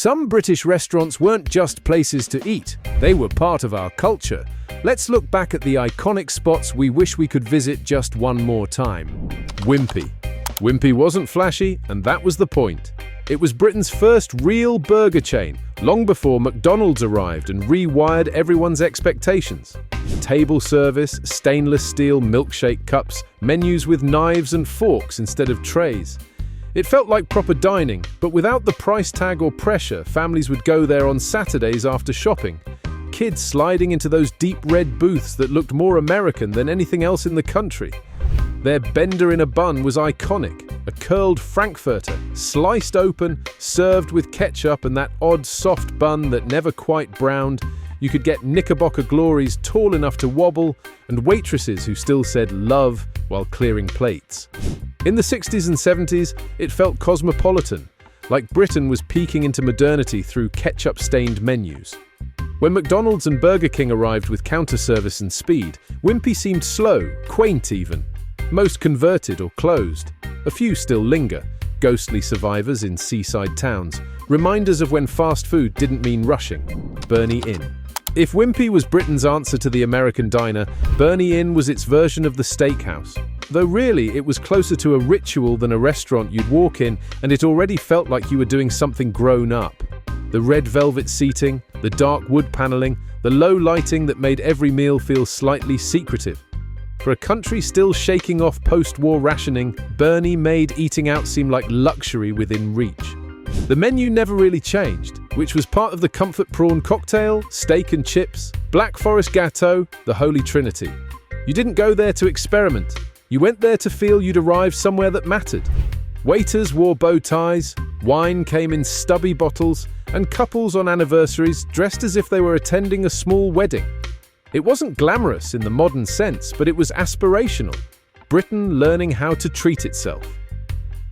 Some British restaurants weren't just places to eat, they were part of our culture. Let's look back at the iconic spots we wish we could visit just one more time. Wimpy. Wimpy wasn't flashy, and that was the point. It was Britain's first real burger chain, long before McDonald's arrived and rewired everyone's expectations. Table service, stainless steel milkshake cups, menus with knives and forks instead of trays. It felt like proper dining, but without the price tag or pressure. Families would go there on Saturdays after shopping. Kids sliding into those deep red booths that looked more American than anything else in the country. Their bender in a bun was iconic, a curled frankfurter, sliced open, served with ketchup and that odd soft bun that never quite browned. You could get Knickerbocker glories tall enough to wobble, and waitresses who still said love while clearing plates. In the 60s and 70s, it felt cosmopolitan, like Britain was peeking into modernity through ketchup-stained menus. When McDonald's and Burger King arrived with counter service and speed, Wimpy seemed slow, quaint even. Most converted or closed. A few still linger, ghostly survivors in seaside towns, reminders of when fast food didn't mean rushing. Burney Inn. If Wimpy was Britain's answer to the American diner, Burney Inn was its version of the steakhouse. Though really, it was closer to a ritual than a restaurant you'd walk in, and it already felt like you were doing something grown up. The red velvet seating, the dark wood paneling, the low lighting that made every meal feel slightly secretive. For a country still shaking off post-war rationing, Burney made eating out seem like luxury within reach. The menu never really changed, which was part of the comfort prawn cocktail, steak and chips, Black Forest Gâteau, the Holy Trinity. You didn't go there to experiment. You went there to feel you'd arrived somewhere that mattered. Waiters wore bow ties, wine came in stubby bottles, and couples on anniversaries dressed as if they were attending a small wedding. It wasn't glamorous in the modern sense, but it was aspirational. Britain learning how to treat itself.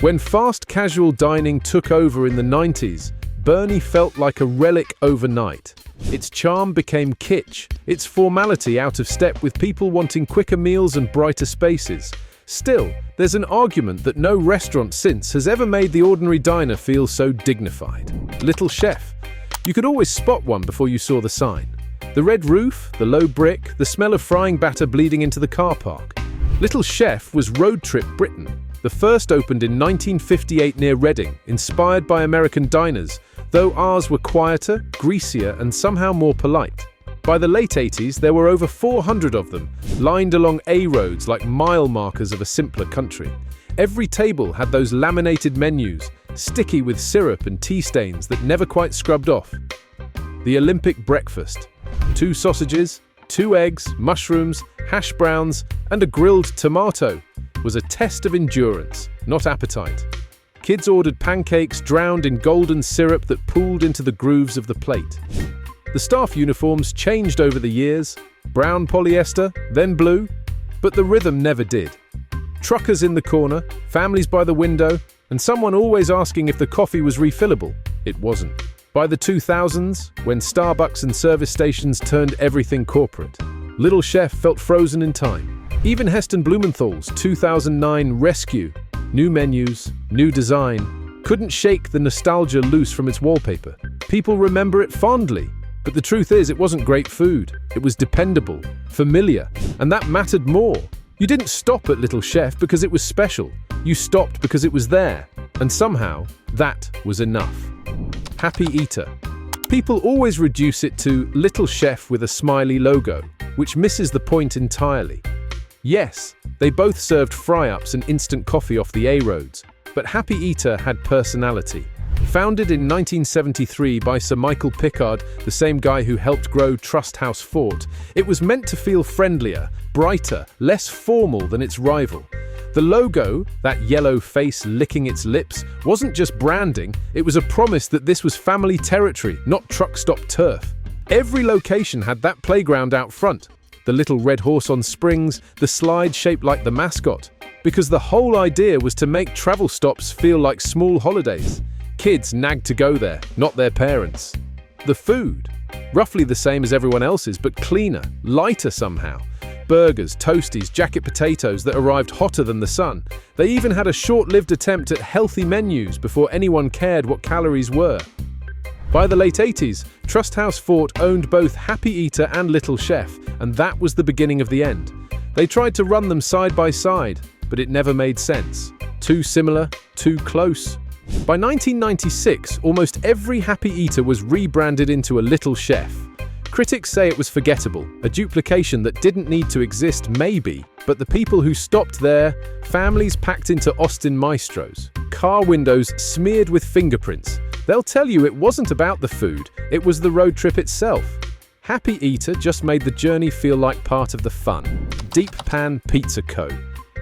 When fast casual dining took over in the 90s, Burney felt like a relic overnight. Its charm became kitsch, its formality out of step with people wanting quicker meals and brighter spaces. Still, there's an argument that no restaurant since has ever made the ordinary diner feel so dignified. Little Chef. You could always spot one before you saw the sign. The red roof, the low brick, the smell of frying batter bleeding into the car park. Little Chef was Road Trip Britain. The first opened in 1958 near Reading, inspired by American diners, though ours were quieter, greasier, and somehow more polite. By the late 80s, there were over 400 of them, lined along A roads like mile markers of a simpler country. Every table had those laminated menus, sticky with syrup and tea stains that never quite scrubbed off. The Olympic breakfast. 2 sausages, 2 eggs, mushrooms, hash browns, and a grilled tomato was a test of endurance, not appetite. Kids ordered pancakes drowned in golden syrup that pooled into the grooves of the plate. The staff uniforms changed over the years, brown polyester, then blue, but the rhythm never did. Truckers in the corner, families by the window, and someone always asking if the coffee was refillable. It wasn't. By the 2000s, when Starbucks and service stations turned everything corporate, Little Chef felt frozen in time. Even Heston Blumenthal's 2009 Rescue, new menus, new design, couldn't shake the nostalgia loose from its wallpaper. People remember it fondly, but the truth is it wasn't great food. It was dependable, familiar, and that mattered more. You didn't stop at Little Chef because it was special. You stopped because it was there, and somehow that was enough. Happy Eater. People always reduce it to Little Chef with a smiley logo, which misses the point entirely. Yes, they both served fry-ups and instant coffee off the A-roads, but Happy Eater had personality. Founded in 1973 by Sir Michael Pickard, the same guy who helped grow Trust House Fort, it was meant to feel friendlier, brighter, less formal than its rival. The logo, that yellow face licking its lips, wasn't just branding, it was a promise that this was family territory, not truck stop turf. Every location had that playground out front, the little red horse on springs, the slide shaped like the mascot, because the whole idea was to make travel stops feel like small holidays. Kids nagged to go there, not their parents. The food, roughly the same as everyone else's, but cleaner, lighter somehow. Burgers, toasties, jacket potatoes that arrived hotter than the sun. They even had a short-lived attempt at healthy menus before anyone cared what calories were. By the late 80s, Trust House Fort owned both Happy Eater and Little Chef, and that was the beginning of the end. They tried to run them side by side, but it never made sense. Too similar, too close. By 1996, almost every Happy Eater was rebranded into a Little Chef. Critics say it was forgettable, a duplication that didn't need to exist maybe, but the people who stopped there, families packed into Austin Maestros, car windows smeared with fingerprints, they'll tell you it wasn't about the food, it was the road trip itself. Happy Eater just made the journey feel like part of the fun. Deep Pan Pizza Co.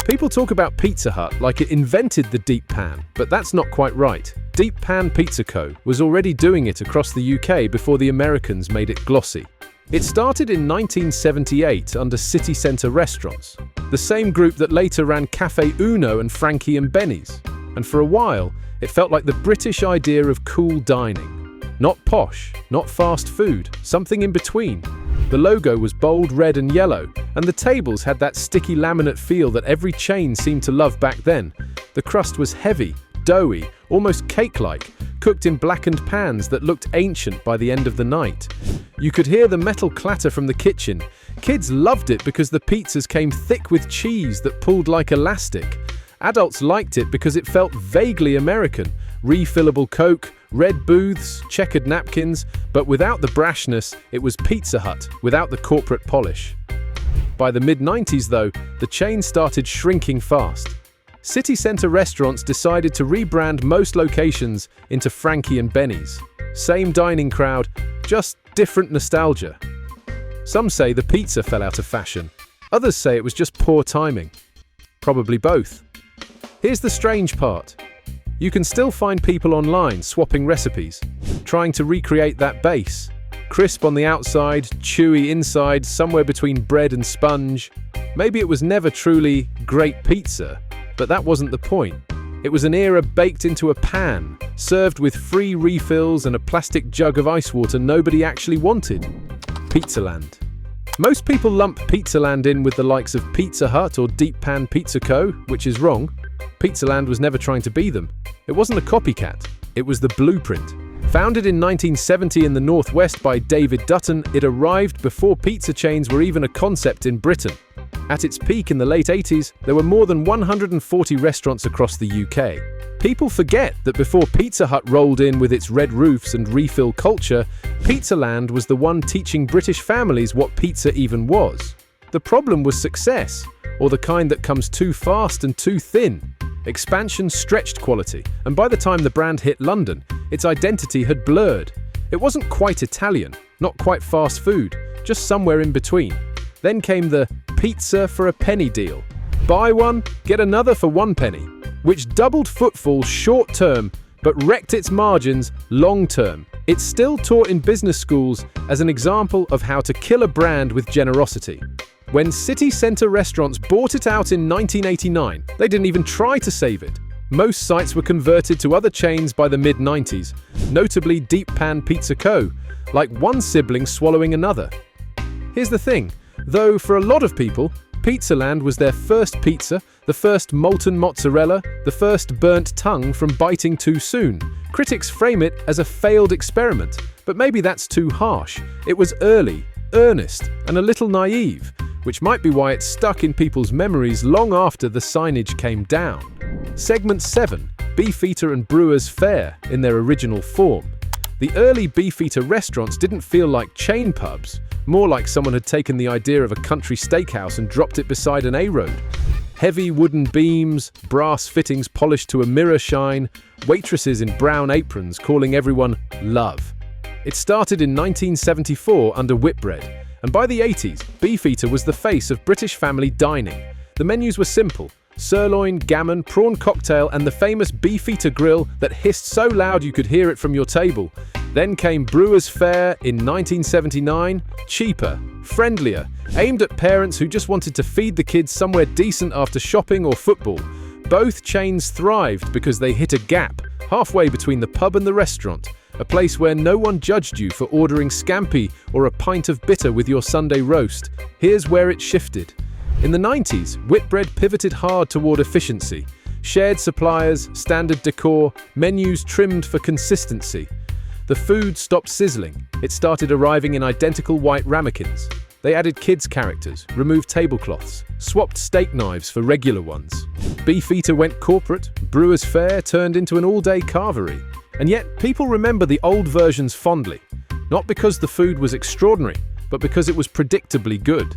People talk about Pizza Hut like it invented the deep pan, but that's not quite right. Deep Pan Pizza Co. was already doing it across the UK before the Americans made it glossy. It started in 1978 under City Centre Restaurants, the same group that later ran Cafe Uno and Frankie and Benny's. And for a while, it felt like the British idea of cool dining. Not posh, not fast food, something in between. The logo was bold red and yellow, and the tables had that sticky laminate feel that every chain seemed to love back then. The crust was heavy, doughy, almost cake-like, cooked in blackened pans that looked ancient by the end of the night. You could hear the metal clatter from the kitchen. Kids loved it because the pizzas came thick with cheese that pulled like elastic. Adults liked it because it felt vaguely American. Refillable Coke, red booths, checkered napkins, but without the brashness, it was Pizza Hut without the corporate polish. By the mid-90s though, the chain started shrinking fast. City Centre Restaurants decided to rebrand most locations into Frankie and Benny's. Same dining crowd, just different nostalgia. Some say the pizza fell out of fashion. Others say it was just poor timing. Probably both. Here's the strange part. You can still find people online swapping recipes, trying to recreate that base. Crisp on the outside, chewy inside, somewhere between bread and sponge. Maybe it was never truly great pizza, but that wasn't the point. It was an era baked into a pan, served with free refills and a plastic jug of ice water nobody actually wanted. Pizzaland. Most people lump Pizzaland in with the likes of Pizza Hut or Deep Pan Pizza Co., which is wrong. Pizzaland was never trying to be them. It wasn't a copycat, it was the blueprint. Founded in 1970 in the Northwest by David Dutton, it arrived before pizza chains were even a concept in Britain. At its peak in the late 80s, there were more than 140 restaurants across the UK. People forget that before Pizza Hut rolled in with its red roofs and refill culture, Pizzaland was the one teaching British families what pizza even was. The problem was success, or the kind that comes too fast and too thin. Expansion stretched quality, and by the time the brand hit London, its identity had blurred. It wasn't quite Italian, not quite fast food, just somewhere in between. Then came the pizza for a penny deal. Buy one, get another for 1 penny, which doubled footfall short term, but wrecked its margins long term. It's still taught in business schools as an example of how to kill a brand with generosity. When City Centre Restaurants bought it out in 1989, they didn't even try to save it. Most sites were converted to other chains by the mid-90s, notably Deep Pan Pizza Co., like one sibling swallowing another. Here's the thing, though for a lot of people, Pizzaland was their first pizza, the first molten mozzarella, the first burnt tongue from biting too soon. Critics frame it as a failed experiment, but maybe that's too harsh. It was early, earnest, and a little naive, which might be why it stuck in people's memories long after the signage came down. Segment 7, Beefeater and Brewers Fayre in their original form. The early Beefeater restaurants didn't feel like chain pubs, more like someone had taken the idea of a country steakhouse and dropped it beside an A-road. Heavy wooden beams, brass fittings polished to a mirror shine, waitresses in brown aprons calling everyone love. It started in 1974 under Whitbread, and by the 80s, Beefeater was the face of British family dining. The menus were simple: sirloin, gammon, prawn cocktail, and the famous Beefeater grill that hissed so loud you could hear it from your table. Then came Brewers Fayre in 1979, cheaper, friendlier, aimed at parents who just wanted to feed the kids somewhere decent after shopping or football. Both chains thrived because they hit a gap, halfway between the pub and the restaurant, a place where no one judged you for ordering scampi or a pint of bitter with your Sunday roast. Here's where it shifted. In the 90s, Whitbread pivoted hard toward efficiency. Shared suppliers, standard decor, menus trimmed for consistency. The food stopped sizzling. It started arriving in identical white ramekins. They added kids' characters, removed tablecloths, swapped steak knives for regular ones. Beefeater went corporate, Brewers Fayre turned into an all-day carvery. And yet, people remember the old versions fondly. Not because the food was extraordinary, but because it was predictably good.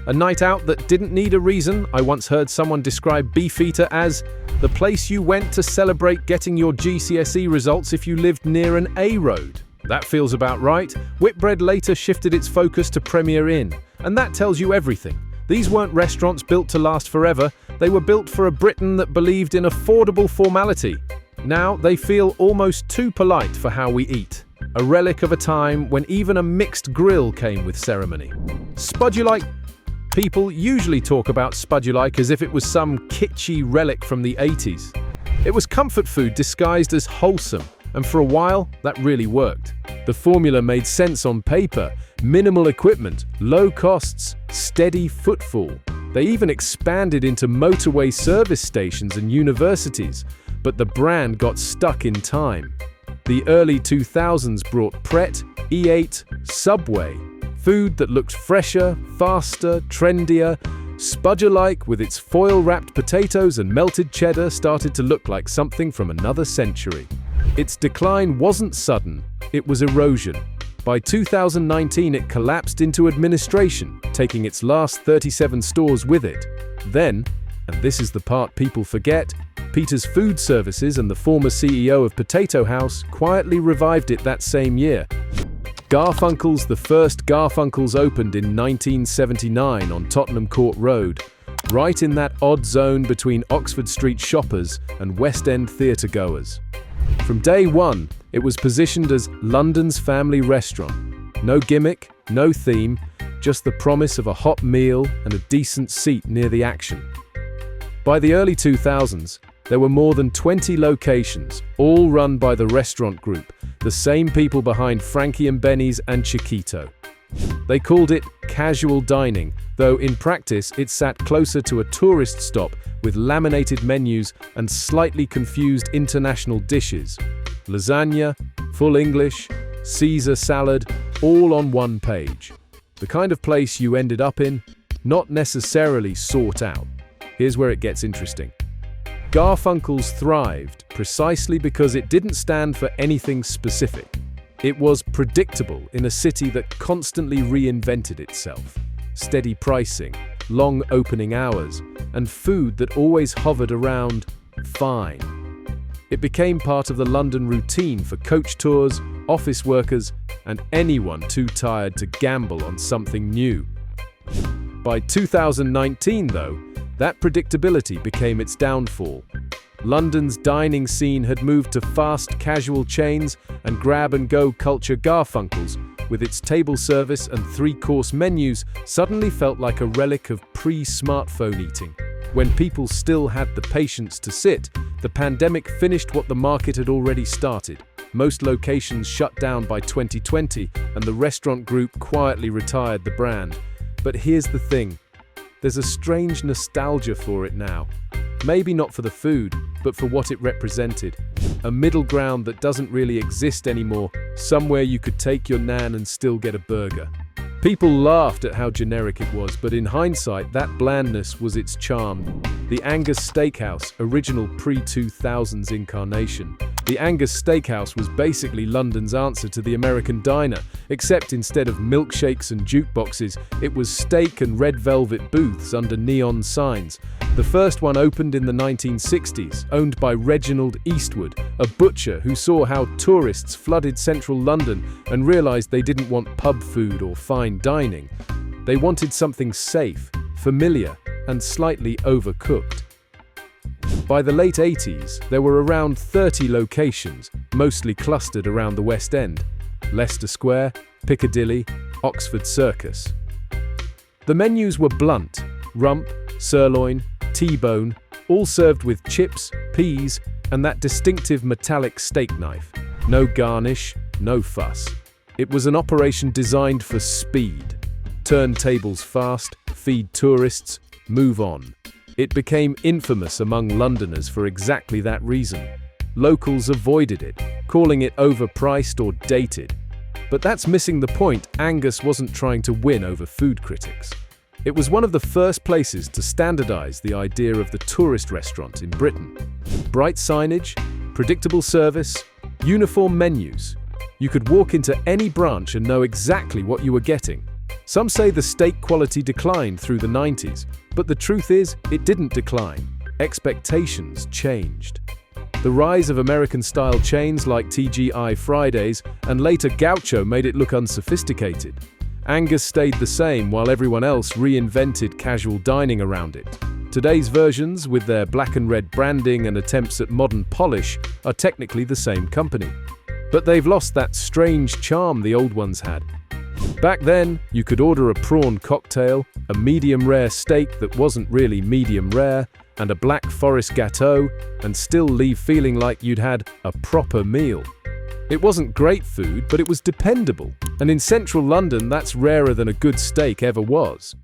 A night out that didn't need a reason. I once heard someone describe Beefeater as the place you went to celebrate getting your GCSE results if you lived near an A road. That feels about right. Whitbread later shifted its focus to Premier Inn, and that tells you everything. These weren't restaurants built to last forever. They were built for a Britain that believed in affordable formality. Now they feel almost too polite for how we eat. A relic of a time when even a mixed grill came with ceremony. Spudulike. People usually talk about Spudulike as if it was some kitschy relic from the 80s. It was comfort food disguised as wholesome, and for a while, that really worked. The formula made sense on paper: minimal equipment, low costs, steady footfall. They even expanded into motorway service stations and universities, but the brand got stuck in time. The early 2000s brought Pret, E8, Subway. Food that looked fresher, faster, trendier. Spudulike, with its foil-wrapped potatoes and melted cheddar, started to look like something from another century. Its decline wasn't sudden, it was erosion. By 2019, it collapsed into administration, taking its last 37 stores with it. Then, and this is the part people forget, Peter's Food Services and the former CEO of Potato House quietly revived it that same year. Garfunkel's, the first Garfunkel's opened in 1979 on Tottenham Court Road, right in that odd zone between Oxford Street shoppers and West End theatre goers. From day one, it was positioned as London's family restaurant. No gimmick, no theme, just the promise of a hot meal and a decent seat near the action. By the early 2000s, there were more than 20 locations, all run by the restaurant group, the same people behind Frankie and Benny's and Chiquito. They called it casual dining, though in practice it sat closer to a tourist stop with laminated menus and slightly confused international dishes. Lasagna, full English, Caesar salad, all on one page. The kind of place you ended up in, not necessarily sought out. Here's where it gets interesting. Garfunkel's thrived precisely because it didn't stand for anything specific. It was predictable in a city that constantly reinvented itself. Steady pricing, long opening hours, and food that always hovered around fine. It became part of the London routine for coach tours, office workers, and anyone too tired to gamble on something new. By 2019, though, that predictability became its downfall. London's dining scene had moved to fast casual chains and grab-and-go culture. Garfunkel's, with its table service and three-course menus, suddenly felt like a relic of pre-smartphone eating. When people still had the patience to sit, the pandemic finished what the market had already started. Most locations shut down by 2020, and the restaurant group quietly retired the brand. But here's the thing. There's a strange nostalgia for it now. Maybe not for the food, but for what it represented. A middle ground that doesn't really exist anymore, somewhere you could take your nan and still get a burger. People laughed at how generic it was, but in hindsight, that blandness was its charm. The Angus Steakhouse, original pre-2000s incarnation. The Angus Steakhouse was basically London's answer to the American diner, except instead of milkshakes and jukeboxes, it was steak and red velvet booths under neon signs. The first one opened in the 1960s, owned by Reginald Eastwood, a butcher who saw how tourists flooded central London and realized they didn't want pub food or fine dining. They wanted something safe, familiar, and slightly overcooked. By the late 80s, there were around 30 locations, mostly clustered around the West End: Leicester Square, Piccadilly, Oxford Circus. The menus were blunt: rump, sirloin, T-bone, all served with chips, peas, and that distinctive metallic steak knife. No garnish, no fuss. It was an operation designed for speed. Turn tables fast, feed tourists, move on. It became infamous among Londoners for exactly that reason. Locals avoided it, calling it overpriced or dated. But that's missing the point. Angus wasn't trying to win over food critics. It was one of the first places to standardize the idea of the tourist restaurant in Britain. Bright signage, predictable service, uniform menus. You could walk into any branch and know exactly what you were getting. Some say the steak quality declined through the 90s, but the truth is, it didn't decline. Expectations changed. The rise of American-style chains like TGI Fridays and later Gaucho made it look unsophisticated. Angus stayed the same while everyone else reinvented casual dining around it. Today's versions, with their black and red branding and attempts at modern polish, are technically the same company. But they've lost that strange charm the old ones had. Back then, you could order a prawn cocktail, a medium-rare steak that wasn't really medium-rare, and a Black Forest Gâteau, and still leave feeling like you'd had a proper meal. It wasn't great food, but it was dependable, and in central London, that's rarer than a good steak ever was.